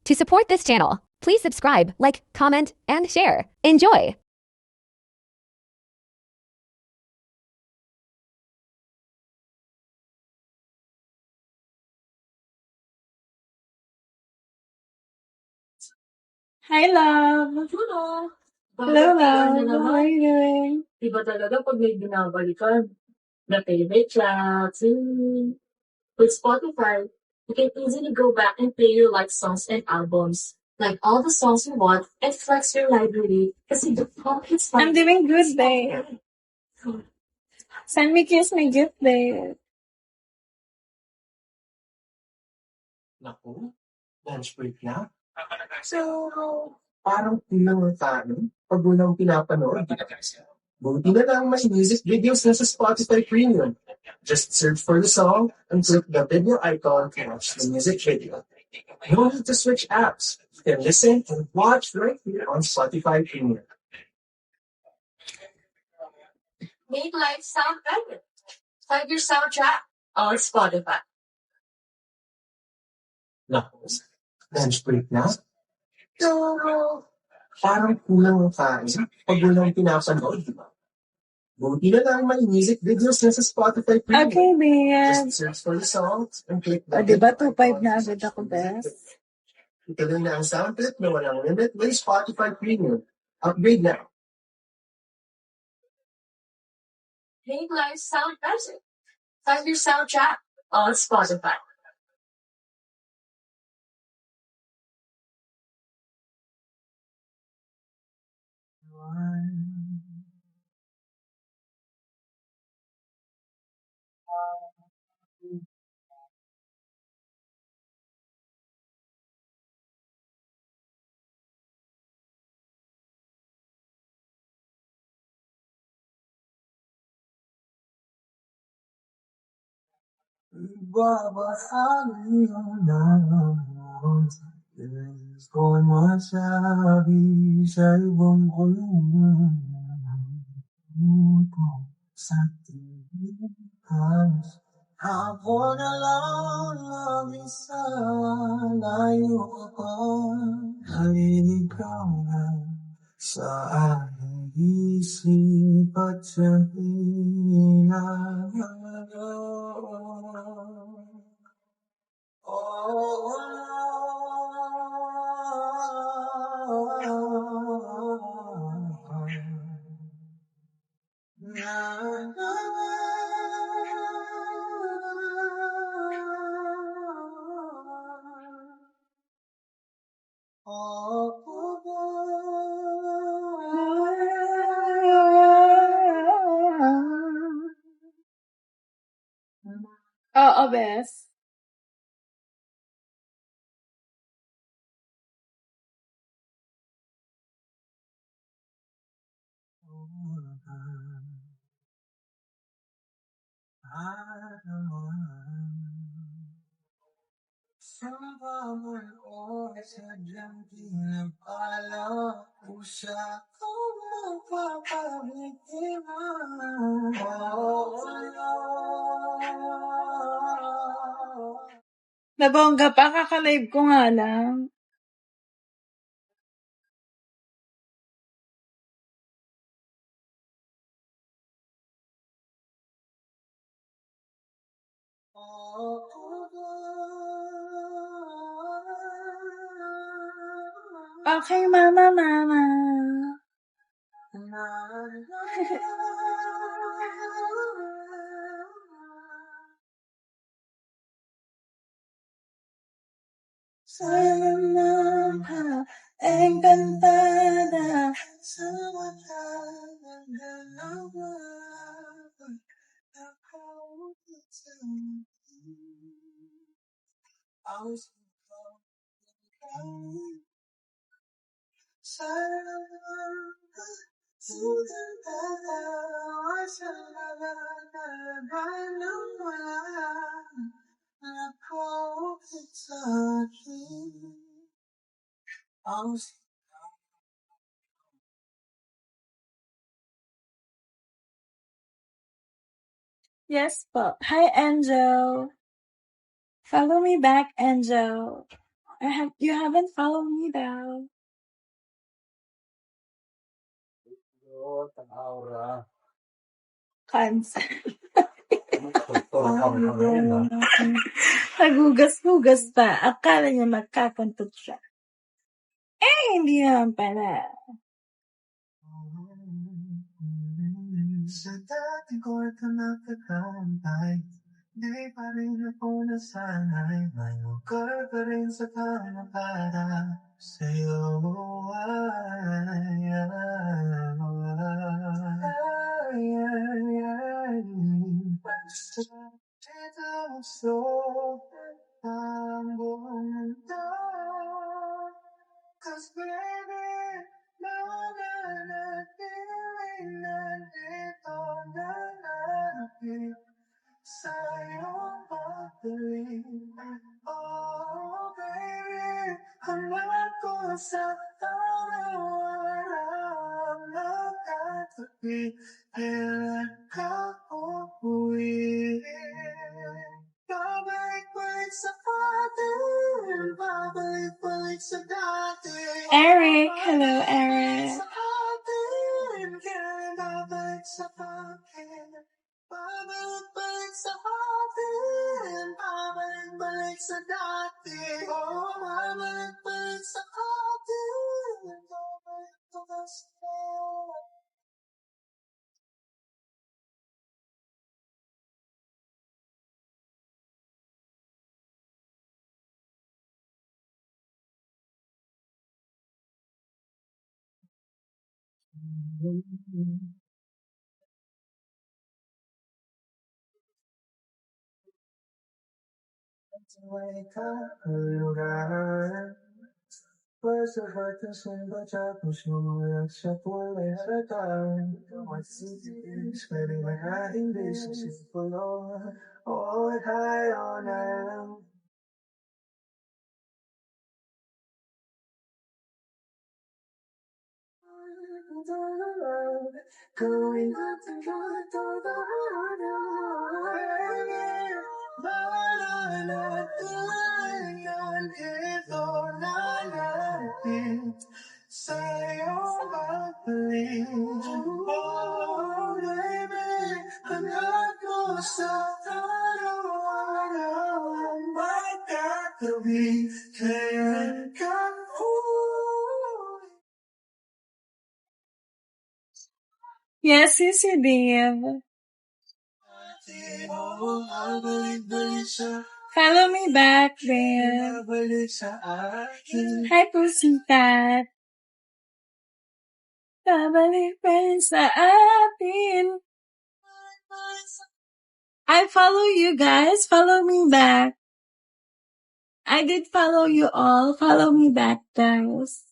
To support this channel, please subscribe, like, comment, and share. Enjoy! Hi, love. Hello. Hello, Bakit love. na How naman? are you doing? Iba talaga pag may binabalikan. The favorite tracks. With Spotify, you can easily go back and play your liked songs and albums. Like all the songs you want and flex your library kasi the pop hits I'm doing good, babe. Send me kiss my gift, babe. Naku, lunch break na. So, parang kulang ang kanin pag walang pinapanood. Buti na lang may music videos na sa Spotify Premium. Just search for the song and click the video icon to watch the music video. No need to switch apps. You can listen and watch right here on Spotify Premium. Make life sound better. Find your soundtrack on Spotify. Naku, lunch break na. So, parang kulang ang kanin pag walang pinapanood, di ba? Buti na lang may music videos na sa Spotify Premium. Okay, babe. Just search for the songs and click the O, diba video 2.5 icon na to agad watch ako, the music best? video. Ituloy na ang sound trip na walang limit with Spotify Premium. Upgrade now. Make life sound better. Find your soundtrack on Spotify. Ibabahagi ang nararamdaman ko ay masabi sa ibang kulungan. Puto sa tinilas. Ako na lang mag-isa, layo ka pa, naliligaw na sa aking isip at sa hinahanap. Oo, best. Sumabay ko sadyang pinapala pusa ko magpapabitiwan. Nabongga pa, kakalive ko nga lang. Okay, mama. Sana encantada sa mata ng dalawa. Nakaukit sa ang sigaw ng sana sudan dalawa sa laban ng wala. Nakaukit sa akin ang Yes po. Hi, Angel. Follow me back, Angel. You haven't followed me daw. Cancel. Nagugas-hugas pa. Akala niya magkakantot siya. Hindi naman pala. Sa dati ko ito nakakantay, di pa rin ako nasanay, may lugar pa rin sa kama para sa'yo. Dito gusto ang buong mundo, 'cause baby, nananatiling nandito na narapit sa iyong pagdating. Oh baby, hanap ko sa araw-araw magkatabi, kailan ka uuwi? Babalik-balik sa atin, babalik-balik sa dati. Eric, hello Eric. Sa atin, kailan babalik sa akin? Babalik-balik sa atin, babalik-balik sa dati. Oh, babalik-balik sa atin, babalik-balik sa dati. Pues falta siendo ya pues no se puede tratar. What's this? Maybe my hiding this is for all high on them. Going up and going to the sa'yo mabalik. Oh, baby, hanap ko sa araw-araw ang magkatabi, kailan ka uuwi? Yes, Sissy Dave. Follow me back, Dave. Hi, Pussycat. Babalik-balik sa atin. I follow you guys. Follow me back. I did follow you all. Follow me back, guys.